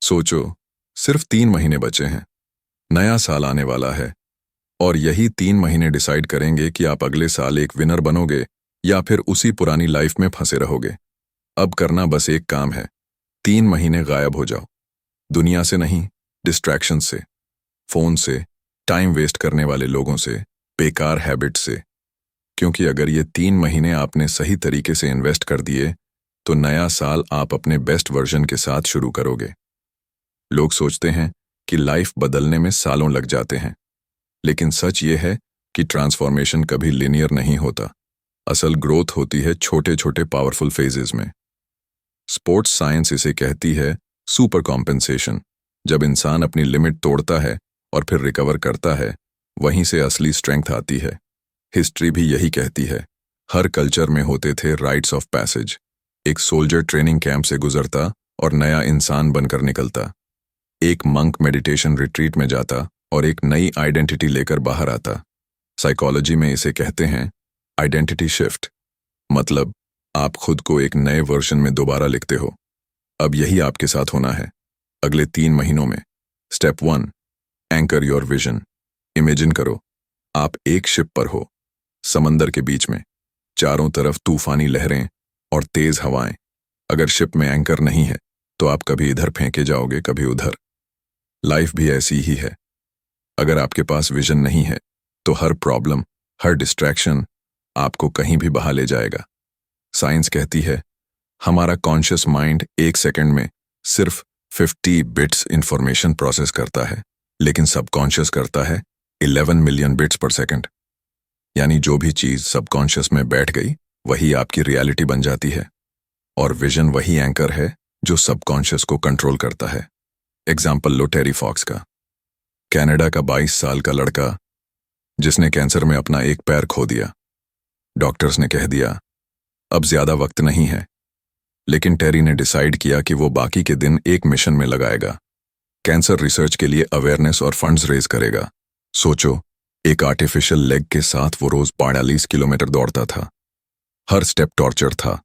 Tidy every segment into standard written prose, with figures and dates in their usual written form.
सोचो, सिर्फ 3 महीने बचे हैं। नया साल आने वाला है और यही 3 महीने डिसाइड करेंगे कि आप अगले साल एक विनर बनोगे या फिर उसी पुरानी लाइफ में फंसे रहोगे। अब करना बस एक काम है, 3 महीने गायब हो जाओ। दुनिया से नहीं, डिस्ट्रैक्शन से, फोन से, टाइम वेस्ट करने वाले लोगों से, बेकार हैबिट से। क्योंकि अगर ये 3 महीने आपने सही तरीके से इन्वेस्ट कर दिए तो नया साल आप अपने बेस्ट वर्जन के साथ शुरू करोगे। लोग सोचते हैं कि लाइफ बदलने में सालों लग जाते हैं, लेकिन सच ये है कि ट्रांसफॉर्मेशन कभी लिनियर नहीं होता। असल ग्रोथ होती है छोटे छोटे पावरफुल फेजेस में। स्पोर्ट्स साइंस इसे कहती है सुपर कॉम्पेंसेशन। जब इंसान अपनी लिमिट तोड़ता है और फिर रिकवर करता है, वहीं से असली स्ट्रेंथ आती है। हिस्ट्री भी यही कहती है। हर कल्चर में होते थे राइट्स ऑफ पैसेज। एक सोल्जर ट्रेनिंग कैंप से गुजरता और नया इंसान बनकर निकलता। एक मंक मेडिटेशन रिट्रीट में जाता और एक नई आइडेंटिटी लेकर बाहर आता। साइकोलॉजी में इसे कहते हैं आइडेंटिटी शिफ्ट। मतलब आप खुद को एक नए वर्जन में दोबारा लिखते हो। अब यही आपके साथ होना है अगले 3 महीनों में। Step 1, anchor your vision. Imagine करो आप एक शिप पर हो, समंदर के बीच में, चारों तरफ तूफानी लहरें और तेज हवाएं। अगर शिप में एंकर नहीं है तो आप कभी इधर फेंके जाओगे, कभी उधर। लाइफ भी ऐसी ही है। अगर आपके पास विजन नहीं है तो हर प्रॉब्लम, हर डिस्ट्रैक्शन आपको कहीं भी बहा ले जाएगा। साइंस कहती है हमारा कॉन्शियस माइंड 1 सेकंड में सिर्फ 50 बिट्स इंफॉर्मेशन प्रोसेस करता है, लेकिन सबकॉन्शियस करता है 11 मिलियन बिट्स पर सेकंड। यानी जो भी चीज सबकॉन्शियस में बैठ गई वही आपकी रियलिटी बन जाती है। और विजन वही एंकर है जो सबकॉन्शियस को कंट्रोल करता है। एग्जाम्पल लो टेरी फॉक्स का। कनाडा का 22 साल का लड़का जिसने कैंसर में अपना एक पैर खो दिया। डॉक्टर्स ने कह दिया अब ज्यादा वक्त नहीं है, लेकिन टेरी ने डिसाइड किया कि वो बाकी के दिन एक मिशन में लगाएगा। कैंसर रिसर्च के लिए अवेयरनेस और फंड्स रेज करेगा। सोचो, एक आर्टिफिशियल लेग के साथ वो रोज 42 किलोमीटर दौड़ता था। हर स्टेप टॉर्चर था,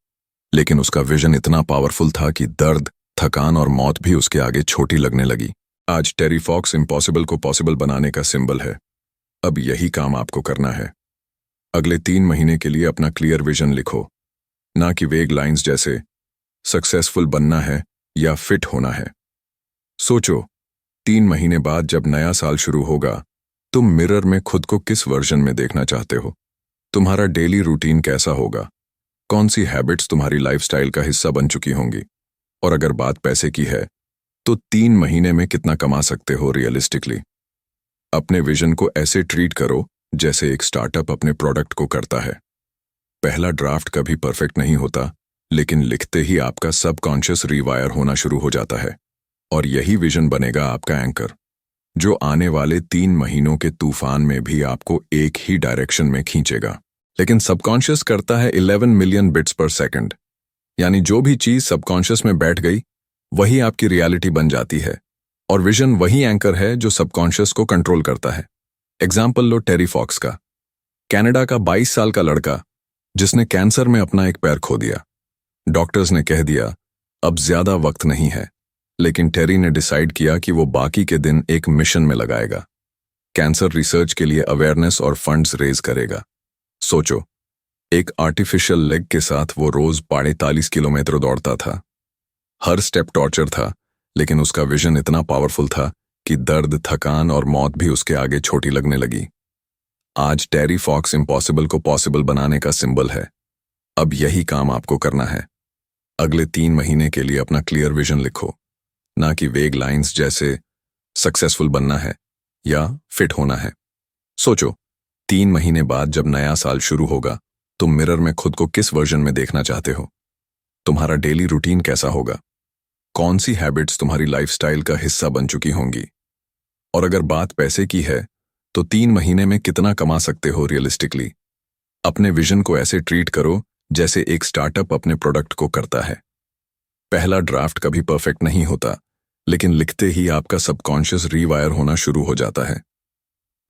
लेकिन उसका विजन इतना पावरफुल था कि दर्द, थकान और मौत भी उसके आगे छोटी लगने लगी। आज टेरी फॉक्स इम्पॉसिबल को पॉसिबल बनाने का सिंबल है। अब यही काम आपको करना है। अगले 3 महीने के लिए अपना क्लियर विजन लिखो, ना कि वेग लाइंस जैसे सक्सेसफुल बनना है या फिट होना है। सोचो, 3 महीने बाद जब नया साल शुरू होगा, तुम मिरर में खुद को किस वर्जन में देखना चाहते हो? तुम्हारा डेली रूटीन कैसा होगा? कौन सी हैबिट्स तुम्हारी लाइफस्टाइल का हिस्सा बन चुकी होंगी? और अगर बात पैसे की है तो 3 महीने में कितना कमा सकते हो रियलिस्टिकली? अपने विजन को ऐसे ट्रीट करो जैसे एक स्टार्टअप अपने प्रोडक्ट को करता है। पहला ड्राफ्ट कभी परफेक्ट नहीं होता, लेकिन लिखते ही आपका सबकॉन्शियस रीवायर होना शुरू हो जाता है। और यही विजन बनेगा आपका एंकर, जो आने वाले 3 महीनों के तूफान में भी आपको एक ही डायरेक्शन में खींचेगा। लेकिन सबकॉन्शियस करता है 11 मिलियन बिट्स पर सेकंड। यानी जो भी चीज सबकॉन्शियस में बैठ गई वही आपकी रियलिटी बन जाती है। और विजन वही एंकर है जो सबकॉन्शियस को कंट्रोल करता है। एग्जाम्पल लो टेरी फॉक्स का। कनाडा का 22 साल का लड़का जिसने कैंसर में अपना एक पैर खो दिया। डॉक्टर्स ने कह दिया अब ज्यादा वक्त नहीं है, लेकिन टेरी ने डिसाइड किया कि वो बाकी के दिन एक मिशन में लगाएगा। कैंसर रिसर्च के लिए अवेयरनेस और फंड्स रेज करेगा। सोचो, एक आर्टिफिशियल लेग के साथ वो रोज 42 किलोमीटर दौड़ता था। हर स्टेप टॉर्चर था, लेकिन उसका विजन इतना पावरफुल था कि दर्द, थकान और मौत भी उसके आगे छोटी लगने लगी। आज टेरी फॉक्स इम्पॉसिबल को पॉसिबल बनाने का सिंबल है। अब यही काम आपको करना है। अगले 3 महीने के लिए अपना क्लियर विजन लिखो, ना कि वेग लाइंस जैसे सक्सेसफुल बनना है या फिट होना है। सोचो, 3 महीने बाद जब नया साल शुरू होगा, तुम मिरर में खुद को किस वर्जन में देखना चाहते हो? तुम्हारा डेली रूटीन कैसा होगा? कौन सी हैबिट्स तुम्हारी लाइफस्टाइल का हिस्सा बन चुकी होंगी? और अगर बात पैसे की है तो 3 महीने में कितना कमा सकते हो रियलिस्टिकली? अपने विजन को ऐसे ट्रीट करो जैसे एक स्टार्टअप अपने प्रोडक्ट को करता है। पहला ड्राफ्ट कभी परफेक्ट नहीं होता, लेकिन लिखते ही आपका सबकॉन्शियस रीवायर होना शुरू हो जाता है।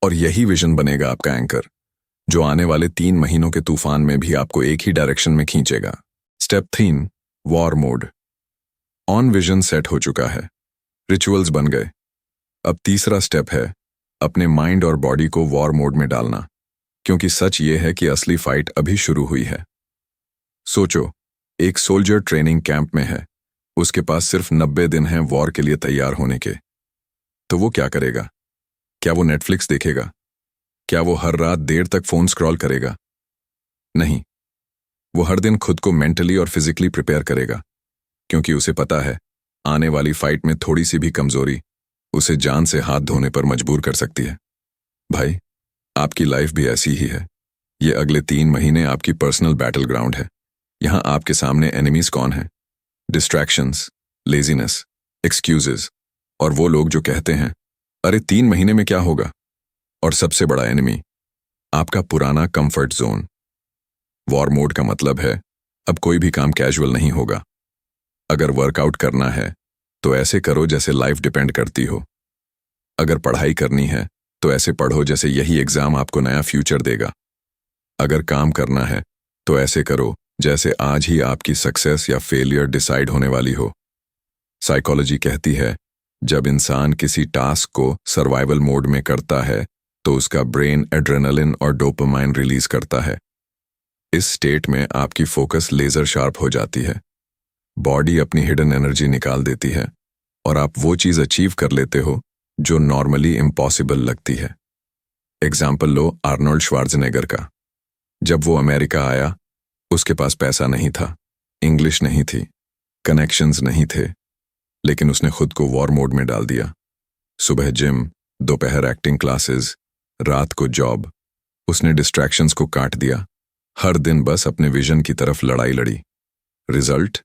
और यही विजन बनेगा आपका एंकर, जो आने वाले 3 महीनों के तूफान में भी आपको एक ही डायरेक्शन में खींचेगा। Step 3, war mode. On vision set हो चुका है, रिचुअल्स बन गए। अब तीसरा स्टेप है अपने माइंड और बॉडी को वॉर मोड में डालना, क्योंकि सच ये है कि असली फाइट अभी शुरू हुई है। सोचो, एक सोल्जर ट्रेनिंग कैंप में है, उसके पास सिर्फ 90 दिन हैं वॉर के लिए तैयार होने के। तो वो क्या करेगा? क्या वो नेटफ्लिक्स देखेगा? क्या वो हर रात देर तक फोन स्क्रॉल करेगा? नहीं, वो हर दिन खुद को मेंटली और फिजिकली प्रिपेयर करेगा, क्योंकि उसे पता है आने वाली फाइट में थोड़ी सी भी कमजोरी उसे जान से हाथ धोने पर मजबूर कर सकती है। भाई, आपकी लाइफ भी ऐसी ही है। ये अगले 3 महीने आपकी पर्सनल बैटल ग्राउंड है। यहां आपके सामने एनिमीज कौन है? डिस्ट्रैक्शंस, लेजीनेस, एक्सक्यूजेस और वो लोग जो कहते हैं अरे 3 महीने में क्या होगा। और सबसे बड़ा एनिमी आपका पुराना कंफर्ट जोन। वॉर मोड का मतलब है अब कोई भी काम कैजुअल नहीं होगा। अगर वर्कआउट करना है तो ऐसे करो जैसे लाइफ डिपेंड करती हो। अगर पढ़ाई करनी है तो ऐसे पढ़ो जैसे यही एग्जाम आपको नया फ्यूचर देगा। अगर काम करना है तो ऐसे करो जैसे आज ही आपकी सक्सेस या फेलियर डिसाइड होने वाली हो। साइकोलॉजी कहती है जब इंसान किसी टास्क को सर्वाइवल मोड में करता है तो उसका ब्रेन एड्रेनलिन और डोपामाइन रिलीज करता है। इस स्टेट में आपकी फोकस लेजर शार्प हो जाती है, बॉडी अपनी हिडन एनर्जी निकाल देती है और आप वो चीज अचीव कर लेते हो जो नॉर्मली इम्पॉसिबल लगती है। एग्जाम्पल लो आर्नोल्ड श्वार्ज़नेगर का। जब वो अमेरिका आया, उसके पास पैसा नहीं था, इंग्लिश नहीं थी, कनेक्शंस नहीं थे, लेकिन उसने खुद को वॉर मोड में डाल दिया। सुबह जिम, दोपहर एक्टिंग क्लासेस, रात को जॉब। उसने डिस्ट्रैक्शंस को काट दिया, हर दिन बस अपने विजन की तरफ लड़ाई लड़ी। रिजल्ट,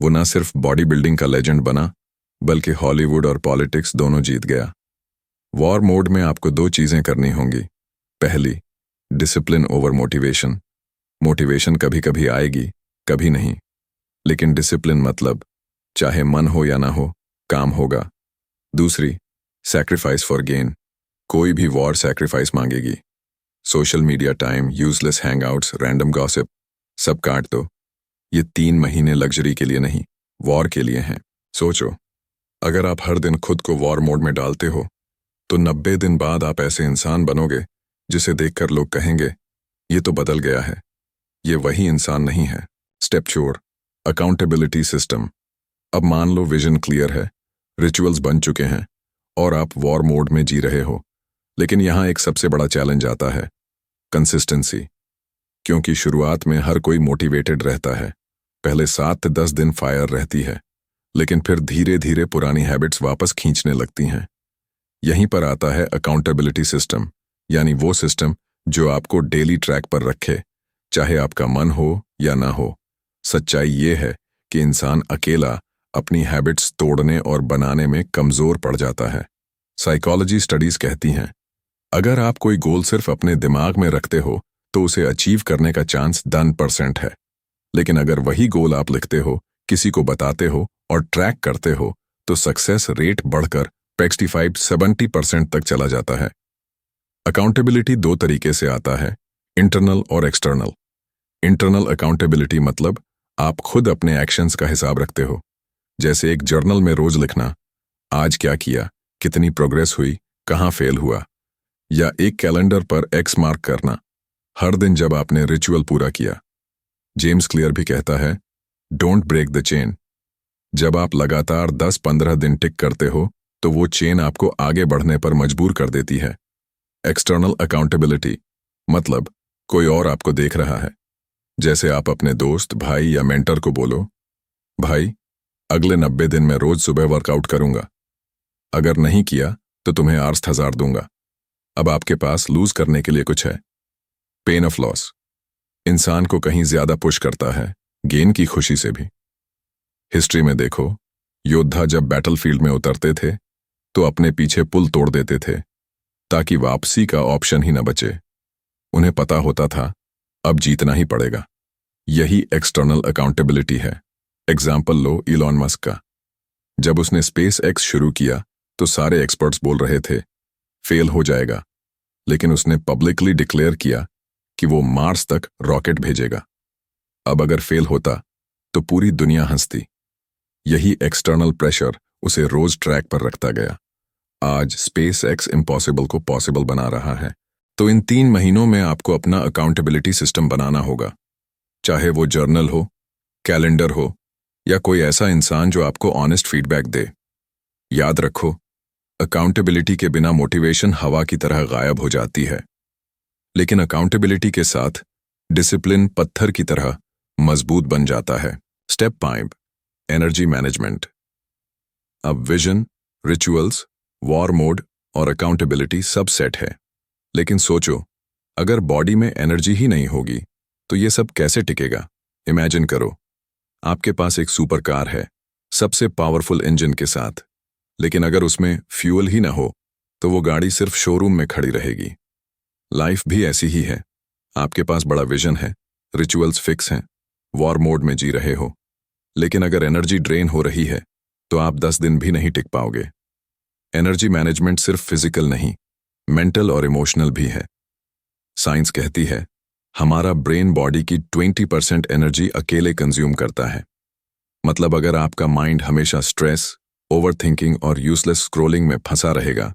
वो ना सिर्फ बॉडी बिल्डिंग का लेजेंड बना, बल्कि हॉलीवुड और पॉलिटिक्स दोनों जीत गया। वॉर मोड में आपको 2 चीजें करनी होंगी। पहली, डिसिप्लिन ओवर मोटिवेशन। मोटिवेशन कभी कभी आएगी, कभी नहीं, लेकिन डिसिप्लिन मतलब चाहे मन हो या ना हो, काम होगा। दूसरी, सैक्रिफाइस फॉर गेन। कोई भी वॉर सैक्रिफाइस मांगेगी। Social media time, useless hangouts, random gossip, सब काट दो। ये 3 महीने लग्जरी के लिए नहीं, वॉर के लिए हैं। सोचो, अगर आप हर दिन खुद को वॉर मोड में डालते हो तो 90 दिन बाद आप ऐसे इंसान बनोगे जिसे देखकर लोग कहेंगे ये तो बदल गया है, ये वही इंसान नहीं है। Step 4, accountability system. अब मान लो विजन क्लियर है, रिचुअल्स बन चुके हैं और आप वॉर मोड में जी रहे हो, लेकिन यहां एक सबसे बड़ा चैलेंज आता है, कंसिस्टेंसी। क्योंकि शुरुआत में हर कोई मोटिवेटेड रहता है, पहले 7 से 10 दिन फायर रहती है, लेकिन फिर धीरे धीरे पुरानी हैबिट्स वापस खींचने लगती हैं। यहीं पर आता है अकाउंटेबिलिटी सिस्टम, यानी वो सिस्टम जो आपको डेली ट्रैक पर रखे, चाहे आपका मन हो या ना हो। सच्चाई ये है कि इंसान अकेला अपनी हैबिट्स तोड़ने और बनाने में कमजोर पड़ जाता है। साइकोलॉजी स्टडीज कहती हैं अगर आप कोई गोल सिर्फ अपने दिमाग में रखते हो तो उसे अचीव करने का चांस 10% है, लेकिन अगर वही गोल आप लिखते हो, किसी को बताते हो और ट्रैक करते हो तो सक्सेस रेट बढ़कर 65-70% तक चला जाता है। अकाउंटेबिलिटी 2 तरीके से आता है, इंटरनल और एक्सटर्नल। इंटरनल अकाउंटेबिलिटी मतलब आप खुद अपने एक्शंस का हिसाब रखते हो, जैसे एक जर्नल में रोज लिखना, आज क्या किया, कितनी प्रोग्रेस हुई, कहां फेल हुआ, या एक कैलेंडर पर एक्स मार्क करना हर दिन जब आपने रिचुअल पूरा किया। जेम्स क्लियर भी कहता है डोंट ब्रेक द चेन। जब आप लगातार 10-15 दिन टिक करते हो तो वो चेन आपको आगे बढ़ने पर मजबूर कर देती है। एक्सटर्नल अकाउंटेबिलिटी मतलब कोई और आपको देख रहा है, जैसे आप अपने दोस्त, भाई या मेंटर को बोलो, भाई अगले 90 दिन में रोज सुबह वर्कआउट करूंगा, अगर नहीं किया तो तुम्हें 8,000 दूंगा। अब आपके पास लूज करने के लिए कुछ है। पेन ऑफ लॉस इंसान को कहीं ज्यादा पुश करता है गेन की खुशी से भी। हिस्ट्री में देखो, योद्धा जब बैटलफील्ड में उतरते थे तो अपने पीछे पुल तोड़ देते थे ताकि वापसी का ऑप्शन ही न बचे। उन्हें पता होता था अब जीतना ही पड़ेगा। यही एक्सटर्नल अकाउंटेबिलिटी है। एग्जाम्पल लो इलॉन मस्क का। जब उसने स्पेस एक्स शुरू किया तो सारे एक्सपर्ट्स बोल रहे थे फेल हो जाएगा, लेकिन उसने पब्लिकली डिक्लेयर किया कि वो मार्स तक रॉकेट भेजेगा। अब अगर फेल होता तो पूरी दुनिया हंसती। यही एक्सटर्नल प्रेशर उसे रोज ट्रैक पर रखता गया। आज स्पेस एक्स इम्पॉसिबल को पॉसिबल बना रहा है। तो इन 3 महीनों में आपको अपना अकाउंटेबिलिटी सिस्टम बनाना होगा, चाहे वो जर्नल हो, कैलेंडर हो या कोई ऐसा इंसान जो आपको ऑनेस्ट फीडबैक दे। याद रखो, अकाउंटेबिलिटी के बिना मोटिवेशन हवा की तरह गायब हो जाती है, लेकिन अकाउंटेबिलिटी के साथ डिसिप्लिन पत्थर की तरह मजबूत बन जाता है। Step 5, energy management. अब विजन, रिचुअल्स, वॉर मोड और अकाउंटेबिलिटी सब सेट है, लेकिन सोचो, अगर बॉडी में एनर्जी ही नहीं होगी तो ये सब कैसे टिकेगा? इमेजिन करो, आपके पास एक सुपर कार है, सबसे पावरफुल इंजन के साथ, लेकिन अगर उसमें फ्यूल ही ना हो तो वो गाड़ी सिर्फ शोरूम में खड़ी रहेगी। लाइफ भी ऐसी ही है। आपके पास बड़ा विजन है, रिचुअल्स फिक्स हैं, वॉर मोड में जी रहे हो, लेकिन अगर एनर्जी ड्रेन हो रही है तो आप 10 दिन भी नहीं टिक पाओगे। एनर्जी मैनेजमेंट सिर्फ फिजिकल नहीं, मेंटल और इमोशनल भी है। साइंस कहती है हमारा ब्रेन बॉडी की 20% एनर्जी अकेले कंज्यूम करता है। मतलब अगर आपका माइंड हमेशा स्ट्रेस, ओवरथिंकिंग और यूजलेस स्क्रोलिंग में फंसा रहेगा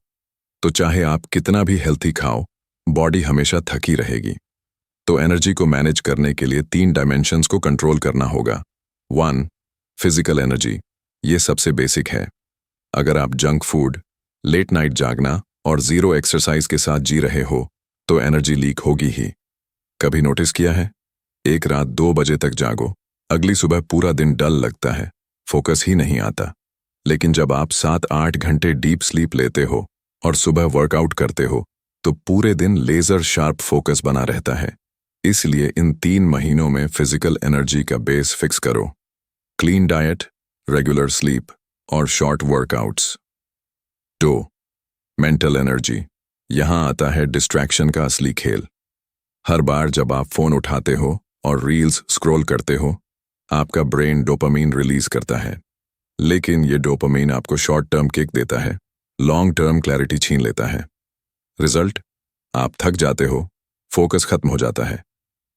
तो चाहे आप कितना भी हेल्थी खाओ, बॉडी हमेशा थकी रहेगी। तो एनर्जी को मैनेज करने के लिए 3 डायमेंशंस को कंट्रोल करना होगा। 1, फिजिकल एनर्जी। ये सबसे बेसिक है। अगर आप जंक फूड, लेट नाइट जागना और जीरो एक्सरसाइज के साथ जी रहे हो तो एनर्जी लीक होगी ही। कभी नोटिस किया है? एक रात 2 बजे तक जागो, अगली सुबह पूरा दिन डल लगता है, फोकस ही नहीं आता। लेकिन जब आप 7-8 घंटे डीप स्लीप लेते हो और सुबह वर्कआउट करते हो तो पूरे दिन लेजर शार्प फोकस बना रहता है। इसलिए इन 3 महीनों में फिजिकल एनर्जी का बेस फिक्स करो। क्लीन डाइट, रेगुलर स्लीप और शॉर्ट वर्कआउट्स। 2, mental energy. यहां आता है डिस्ट्रैक्शन का असली खेल। हर बार जब आप फोन उठाते हो और रील्स स्क्रॉल करते हो, आपका ब्रेन डोपामीन रिलीज करता है। लेकिन ये डोपामीन आपको शॉर्ट टर्म किक देता है, लॉन्ग टर्म क्लैरिटी छीन लेता है। रिजल्ट, आप थक जाते हो, फोकस खत्म हो जाता है।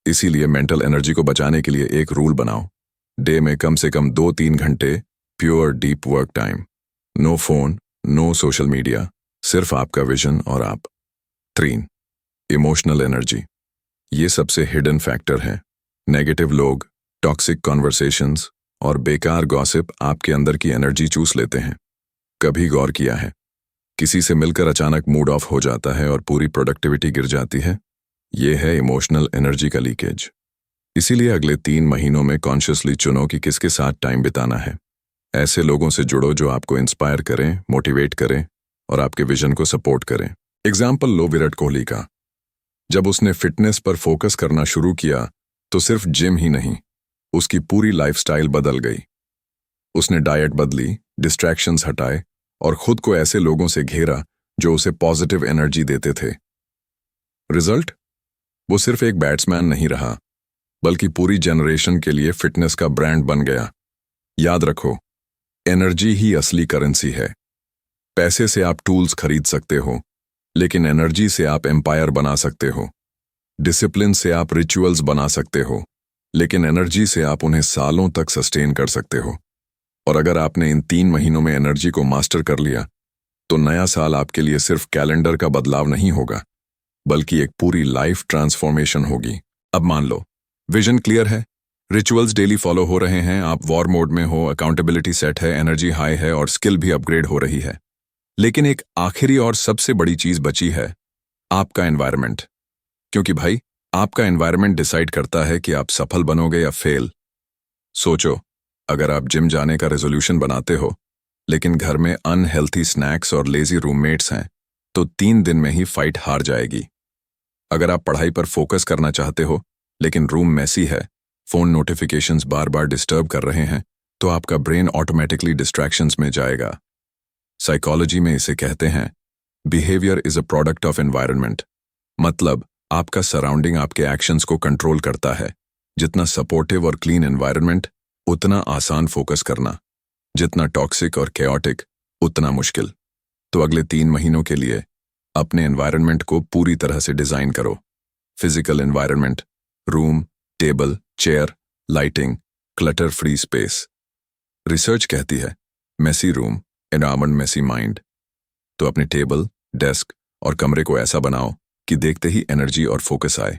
इसीलिए मेंटल एनर्जी को बचाने के लिए एक रूल बनाओ। डे में कम से कम 2-3 घंटे pure deep work time. No phone, no social media, सिर्फ आपका विजन और आप। 3, इमोशनल एनर्जी। ये सबसे हिडन फैक्टर है। नेगेटिव लोग, टॉक्सिक कॉन्वर्सेशंस और बेकार गॉसिप आपके अंदर की एनर्जी चूस लेते हैं। कभी गौर किया है, किसी से मिलकर अचानक मूड ऑफ हो जाता है और पूरी प्रोडक्टिविटी गिर जाती है? ये है इमोशनल एनर्जी का लीकेज। इसीलिए अगले 3 महीनों में कॉन्शियसली चुनो कि किसके साथ टाइम बिताना है। ऐसे लोगों से जुड़ो जो आपको इंस्पायर करें, मोटिवेट करें और आपके विजन को सपोर्ट करें। एग्जाम्पल लो विराट कोहली का। जब उसने फिटनेस पर फोकस करना शुरू किया तो सिर्फ जिम ही नहीं, उसकी पूरी लाइफस्टाइल बदल गई। उसने डाइट बदली, डिस्ट्रैक्शंस हटाए और खुद को ऐसे लोगों से घेरा जो उसे पॉजिटिव एनर्जी देते थे। रिजल्ट, वो सिर्फ एक बैट्समैन नहीं रहा, बल्कि पूरी जनरेशन के लिए फिटनेस का ब्रांड बन गया। याद रखो, एनर्जी ही असली करेंसी है। पैसे से आप टूल्स खरीद सकते हो, लेकिन एनर्जी से आप एम्पायर बना सकते हो। डिसिप्लिन से आप रिचुअल्स बना सकते हो, लेकिन एनर्जी से आप उन्हें सालों तक सस्टेन कर सकते हो। और अगर आपने इन 3 महीनों में एनर्जी को मास्टर कर लिया तो नया साल आपके लिए सिर्फ कैलेंडर का बदलाव नहीं होगा, बल्कि एक पूरी लाइफ ट्रांसफॉर्मेशन होगी। अब मान लो विजन क्लियर है, रिचुअल्स डेली फॉलो हो रहे हैं, आप वॉर मोड में हो, अकाउंटेबिलिटी सेट है, एनर्जी हाई है और स्किल भी अपग्रेड हो रही है। लेकिन एक आखिरी और सबसे बड़ी चीज बची है, आपका एनवायरनमेंट। क्योंकि भाई, आपका एनवायरनमेंट डिसाइड करता है कि आप सफल बनोगे या फेल। सोचो, अगर आप जिम जाने का रेजोल्यूशन बनाते हो लेकिन घर में अनहेल्थी स्नैक्स और लेजी रूममेट्स हैं तो 3 दिन में ही फाइट हार जाएगी। अगर आप पढ़ाई पर फोकस करना चाहते हो लेकिन रूम मैसी है, फोन नोटिफिकेशंस बार बार डिस्टर्ब कर रहे हैं, तो आपका ब्रेन ऑटोमेटिकली डिस्ट्रैक्शंस में जाएगा। साइकोलॉजी में इसे कहते हैं behaviour is a product of environment. मतलब आपका सराउंडिंग आपके एक्शंस को कंट्रोल करता है। जितना सपोर्टिव और क्लीन एनवायरनमेंट, उतना आसान फोकस करना। जितना टॉक्सिक और केओटिक, उतना मुश्किल। तो अगले 3 महीनों के लिए अपने एनवायरनमेंट को पूरी तरह से डिजाइन करो। Physical environment, room, table, chair, lighting, clutter free space. Research कहती है messy room environment messy mind, तो अपने टेबल, डेस्क और कमरे को ऐसा बनाओ कि देखते ही एनर्जी और फोकस आए।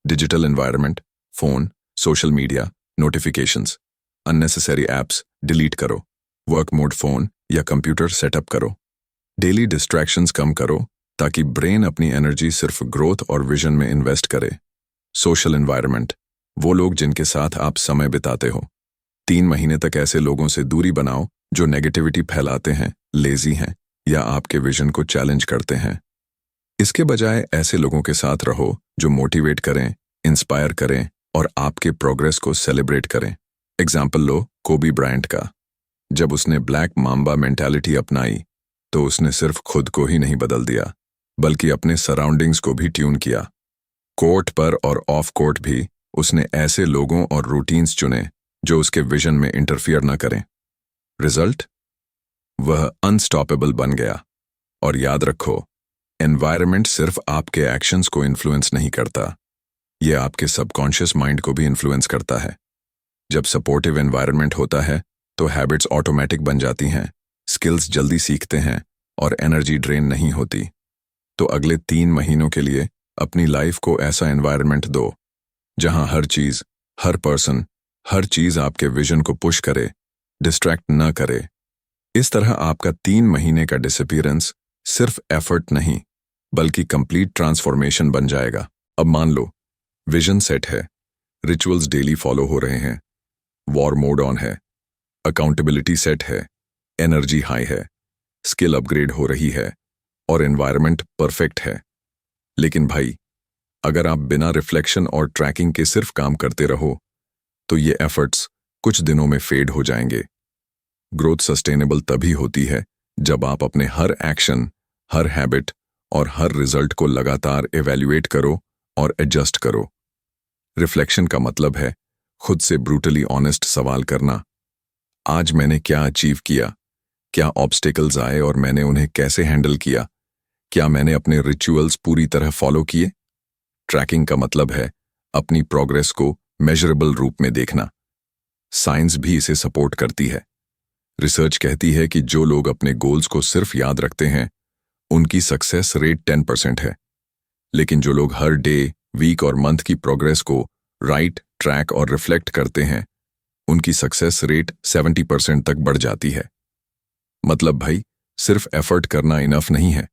Digital environment, phone, social media, notifications, unnecessary apps delete करो। वर्क मोड फोन या कंप्यूटर सेटअप करो। डेली डिस्ट्रैक्शंस कम करो ताकि ब्रेन अपनी एनर्जी सिर्फ ग्रोथ और विजन में इन्वेस्ट करे। सोशल एनवायरनमेंट, वो लोग जिनके साथ आप समय बिताते हो। 3 महीने तक ऐसे लोगों से दूरी बनाओ जो नेगेटिविटी फैलाते हैं, लेजी हैं या आपके विजन को चैलेंज करते हैं। इसके बजाय ऐसे लोगों के साथ रहो जो मोटिवेट करें, इंस्पायर करें और आपके प्रोग्रेस को सेलिब्रेट करें। एग्जाम्पल लो कोबी ब्रायंट का। जब उसने ब्लैक माम्बा मेंटालिटी अपनाई तो उसने सिर्फ खुद को ही नहीं बदल दिया बल्कि अपने सराउंडिंग्स को भी ट्यून किया। कोर्ट पर और ऑफ कोर्ट भी उसने ऐसे लोगों और रूटीन्स चुने जो उसके विजन में इंटरफियर न करें। रिजल्ट, वह अनस्टॉपेबल बन गया। और याद रखो, एनवायरनमेंट सिर्फ आपके एक्शंस को इन्फ्लुएंस नहीं करता, यह आपके सबकॉन्शियस माइंड को भी इन्फ्लुएंस करता है। जब सपोर्टिव एनवायरनमेंट होता है तो हैबिट्स ऑटोमेटिक बन जाती हैं, स्किल्स जल्दी सीखते हैं और एनर्जी ड्रेन नहीं होती। तो अगले 3 महीनों के लिए अपनी लाइफ को ऐसा एनवायरनमेंट दो जहां हर चीज, हर पर्सन, हर चीज आपके विजन को पुश करे, डिस्ट्रैक्ट न करे। इस तरह आपका 3 महीने का डिसअपीयरेंस सिर्फ एफर्ट नहीं बल्कि कंप्लीट ट्रांसफॉर्मेशन बन जाएगा। अब मान लो विजन सेट है, रिचुअल्स डेली फॉलो हो रहे हैं, वॉर मोड ऑन है, अकाउंटेबिलिटी सेट है, एनर्जी हाई है, स्किल अपग्रेड हो रही है और एनवायरनमेंट परफेक्ट है। लेकिन भाई, अगर आप बिना रिफ्लेक्शन और ट्रैकिंग के सिर्फ काम करते रहो तो ये एफर्ट्स कुछ दिनों में फेड हो जाएंगे। ग्रोथ सस्टेनेबल तभी होती है जब आप अपने हर एक्शन, हर हैबिट और हर रिजल्ट को लगातार इवैल्यूएट करो और एडजस्ट करो। रिफ्लेक्शन का मतलब है खुद से ब्रूटली ऑनेस्ट सवाल करना। आज मैंने क्या अचीव किया? क्या ऑब्स्टिकल्स आए और मैंने उन्हें कैसे हैंडल किया? क्या मैंने अपने रिचुअल्स पूरी तरह फॉलो किए? ट्रैकिंग का मतलब है अपनी प्रोग्रेस को मेजरेबल रूप में देखना। साइंस भी इसे सपोर्ट करती है। रिसर्च कहती है कि जो लोग अपने गोल्स को सिर्फ याद रखते हैं उनकी सक्सेस रेट 10% है, लेकिन जो लोग हर डे, वीक और मंथ की प्रोग्रेस को राइट, ट्रैक और रिफ्लेक्ट करते हैं उनकी सक्सेस रेट 70% तक बढ़ जाती है। मतलब भाई, सिर्फ एफर्ट करना इनफ नहीं है।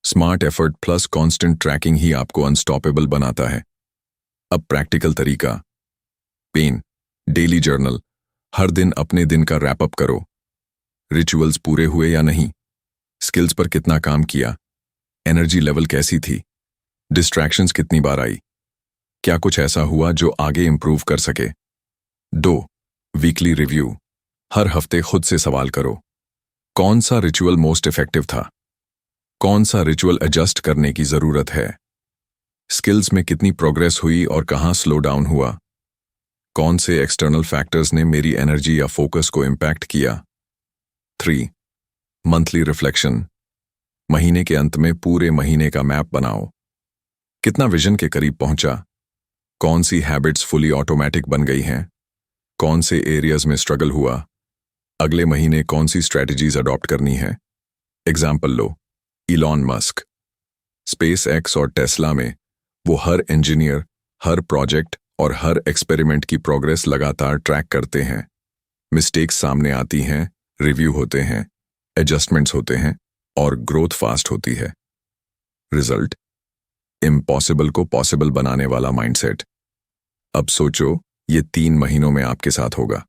Smart effort plus constant trekking ही आपको अनस्टॉपेबल बनाता है। अब प्रैक्टिकल तरीका। पेन, डेली जर्नल, हर दिन अपने दिन का रैप अप करो। रिचुअल्स पूरे हुए या नहीं, स्किल्स पर कितना काम किया, एनर्जी लेवल कैसी थी, डिस्ट्रैक्शंस कितनी बार आई, क्या कुछ ऐसा हुआ जो आगे इंप्रूव कर सके। 2. वीकली रिव्यू, हर हफ्ते खुद से सवाल करो, कौन सा रिचुअल मोस्ट इफेक्टिव था, कौन सा रिचुअल एडजस्ट करने की जरूरत है, स्किल्स में कितनी प्रोग्रेस हुई और कहां स्लो डाउन हुआ, कौन से एक्सटर्नल फैक्टर्स ने मेरी एनर्जी या फोकस को इम्पैक्ट किया। 3. मंथली रिफ्लेक्शन, महीने के अंत में पूरे महीने का मैप बनाओ। कितना विजन के करीब पहुंचा, कौन सी हैबिट्स फुली ऑटोमेटिक बन गई हैं, कौन से एरियाज में स्ट्रगल हुआ, अगले महीने कौन सी स्ट्रैटेजीज अडॉप्ट करनी है। एग्जाम्पल लो, इलॉन मस्क। स्पेस एक्स और टेस्ला में वो हर इंजीनियर, हर प्रोजेक्ट और हर एक्सपेरिमेंट की प्रोग्रेस लगातार ट्रैक करते हैं। मिस्टेक्स सामने आती हैं, रिव्यू होते हैं, एडजस्टमेंट्स होते हैं और ग्रोथ फास्ट होती है। रिजल्ट, इम्पॉसिबल को पॉसिबल बनाने वाला माइंडसेट। अब सोचो, ये 3 महीनों में आपके साथ होगा।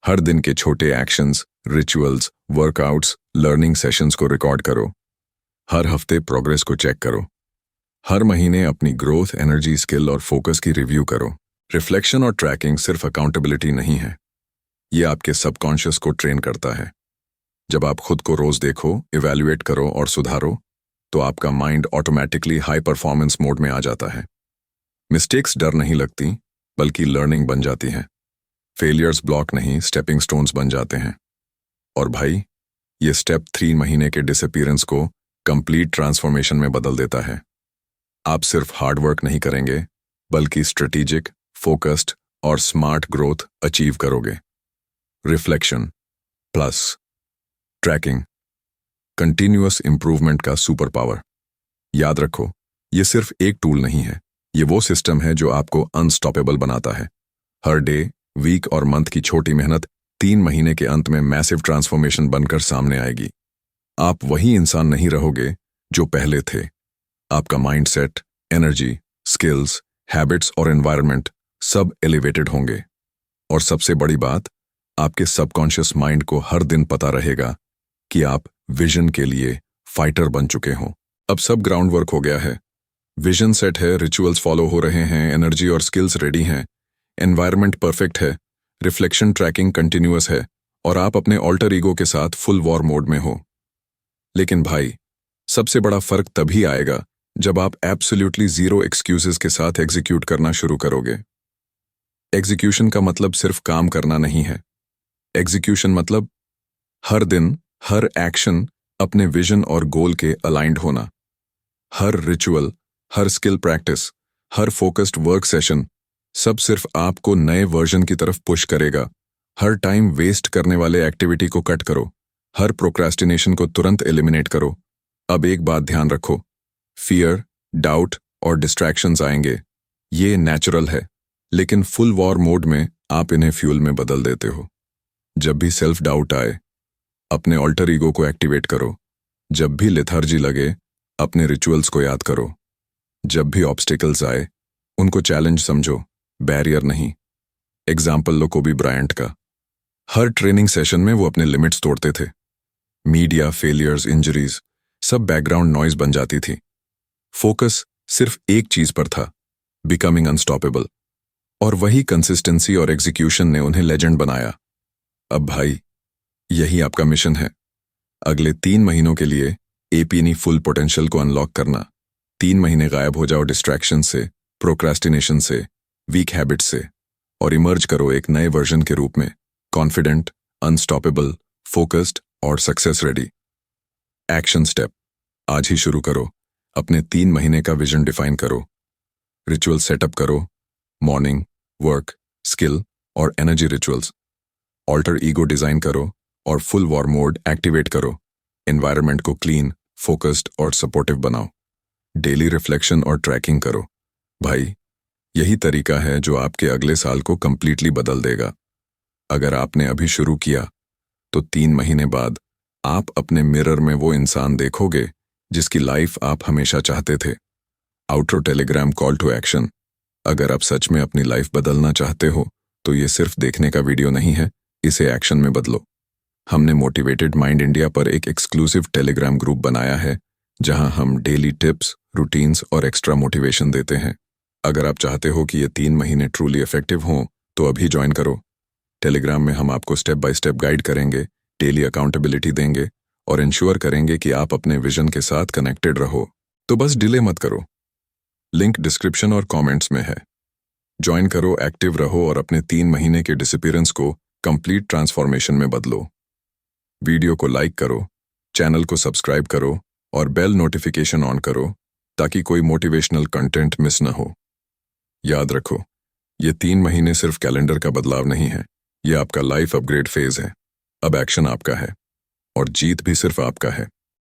हर दिन के छोटे actions, rituals, workouts, learning sessions को रिकॉर्ड करो। हर हफ्ते प्रोग्रेस को चेक करो। हर महीने अपनी ग्रोथ, एनर्जी, स्किल और फोकस की रिव्यू करो। रिफ्लेक्शन और ट्रैकिंग सिर्फ अकाउंटेबिलिटी नहीं है, ये आपके सबकॉन्शियस को ट्रेन करता है। जब आप खुद को रोज देखो, इवैल्यूएट करो और सुधारो तो आपका mind automatically high performance mode में आ जाता है। मिस्टेक्स डर नहीं लगती बल्कि लर्निंग बन जाती हैं। फेलियर्स ब्लॉक नहीं, स्टेपिंग स्टोन्स बन जाते हैं। और भाई, ये स्टेप 3 महीने के डिसअपीयरेंस को कंप्लीट ट्रांसफॉर्मेशन में बदल देता है। आप सिर्फ हार्ड वर्क नहीं करेंगे बल्कि स्ट्रेटेजिक, फोकस्ड और स्मार्ट ग्रोथ अचीव करोगे। Reflection plus tracking, continuous improvement का सुपर पावर। याद रखो, ये सिर्फ एक टूल नहीं है, ये वो सिस्टम है जो आपको अनस्टॉपेबल बनाता है। हर डे, वीक और मंथ की छोटी मेहनत 3 महीने के अंत में मैसिव ट्रांसफॉर्मेशन बनकर सामने आएगी। आप वही इंसान नहीं रहोगे जो पहले थे। आपका माइंडसेट, एनर्जी, स्किल्स, हैबिट्स और एनवायरनमेंट सब एलिवेटेड होंगे। और सबसे बड़ी बात, आपके सबकॉन्शियस माइंड को हर दिन पता रहेगा कि आप विजन के लिए फाइटर बन चुके हों। अब सब ग्राउंड वर्क हो गया है। विजन सेट है, रिचुअल्स फॉलो हो रहे हैं, एनर्जी और स्किल्स रेडी हैं, एनवायरनमेंट परफेक्ट है, रिफ्लेक्शन ट्रैकिंग कंटिन्यूअस है और आप अपने ऑल्टर ईगो के साथ फुल वॉर मोड में हो। लेकिन भाई, सबसे बड़ा फर्क तभी आएगा जब आप एब्सोल्युटली जीरो एक्सक्यूजेस के साथ एग्जीक्यूट करना शुरू करोगे। एग्जीक्यूशन का मतलब सिर्फ काम करना नहीं है। एग्जीक्यूशन मतलब हर दिन, हर एक्शन अपने विजन और गोल के अलाइंड होना। हर रिचुअल, हर स्किल प्रैक्टिस, हर फोकस्ड वर्क सेशन, सब सिर्फ आपको नए वर्जन की तरफ पुश करेगा। हर टाइम वेस्ट करने वाले एक्टिविटी को कट करो, हर प्रोक्रेस्टिनेशन को तुरंत एलिमिनेट करो। अब एक बात ध्यान रखो, फियर, डाउट और डिस्ट्रैक्शंस आएंगे, ये नेचुरल है, लेकिन फुल वॉर मोड में आप इन्हें फ्यूल में बदल देते हो। जब भी सेल्फ डाउट आए, अपने ऑल्टर ईगो को एक्टिवेट करो। जब भी लेथार्जी लगे, अपने रिचुअल्स को याद करो। जब भी ऑब्स्टिकल्स आए, उनको चैलेंज समझो, बैरियर नहीं। एग्जाम्पल लो कोबी ब्रायंट का। हर ट्रेनिंग सेशन में वो अपने लिमिट्स तोड़ते थे। मीडिया, फेलियर्स, इंजरीज सब बैकग्राउंड नॉइज बन जाती थी। फोकस सिर्फ एक चीज पर था, बिकमिंग अनस्टॉपेबल। और वही कंसिस्टेंसी और एग्जीक्यूशन ने उन्हें लेजेंड बनाया। अब भाई, यही आपका मिशन है। अगले 3 महीनों के लिए एपीनी फुल पोटेंशियल को अनलॉक करना। 3 महीने गायब हो जाओ डिस्ट्रैक्शन से, प्रोक्रेस्टिनेशन से, वीक हैबिट्स से और इमर्ज करो एक नए वर्जन के रूप में, कॉन्फिडेंट, अनस्टॉपेबल, फोकस्ड और सक्सेस रेडी। एक्शन स्टेप, आज ही शुरू करो। अपने 3 महीने का विजन डिफाइन करो, रिचुअल सेटअप करो, मॉर्निंग, वर्क, स्किल और energy rituals. Alter ego design करो और फुल वॉर मोड एक्टिवेट करो। एनवायरनमेंट को क्लीन, फोकस्ड और सपोर्टिव बनाओ। डेली रिफ्लेक्शन और ट्रैकिंग करो। भाई, यही तरीका है जो आपके अगले साल को कंप्लीटली बदल देगा। अगर आपने अभी शुरू किया, तो 3 महीने बाद आप अपने मिरर में वो इंसान देखोगे जिसकी लाइफ आप हमेशा चाहते थे। Outro Telegram call to action. अगर आप सच में अपनी लाइफ बदलना चाहते हो, तो ये सिर्फ देखने का वीडियो नहीं है, इसे एक्शन में बदलो। हमने मोटिवेटेड माइंड इंडिया पर एक एक्सक्लूसिव टेलीग्राम ग्रुप बनाया है, जहां हम डेली टिप्स, रूटीन्स और एक्स्ट्रा मोटिवेशन देते हैं। अगर आप चाहते हो कि ये 3 महीने ट्रूली इफेक्टिव हों, तो अभी ज्वाइन करो। टेलीग्राम में हम आपको स्टेप बाय स्टेप गाइड करेंगे, डेली अकाउंटेबिलिटी देंगे और इंश्योर करेंगे कि आप अपने विजन के साथ कनेक्टेड रहो। तो बस डिले मत करो, लिंक डिस्क्रिप्शन और कमेंट्स में है। ज्वाइन करो, एक्टिव रहो और अपने 3 महीने के डिसअपीयरेंस को कंप्लीट ट्रांसफॉर्मेशन में बदलो। वीडियो को लाइक करो, चैनल को सब्सक्राइब करो और बेल नोटिफिकेशन ऑन करो ताकि कोई मोटिवेशनल कंटेंट मिस न हो। याद रखो, ये 3 महीने सिर्फ कैलेंडर का बदलाव नहीं है, ये आपका लाइफ अपग्रेड फेज है। अब एक्शन आपका है और जीत भी सिर्फ आपका है।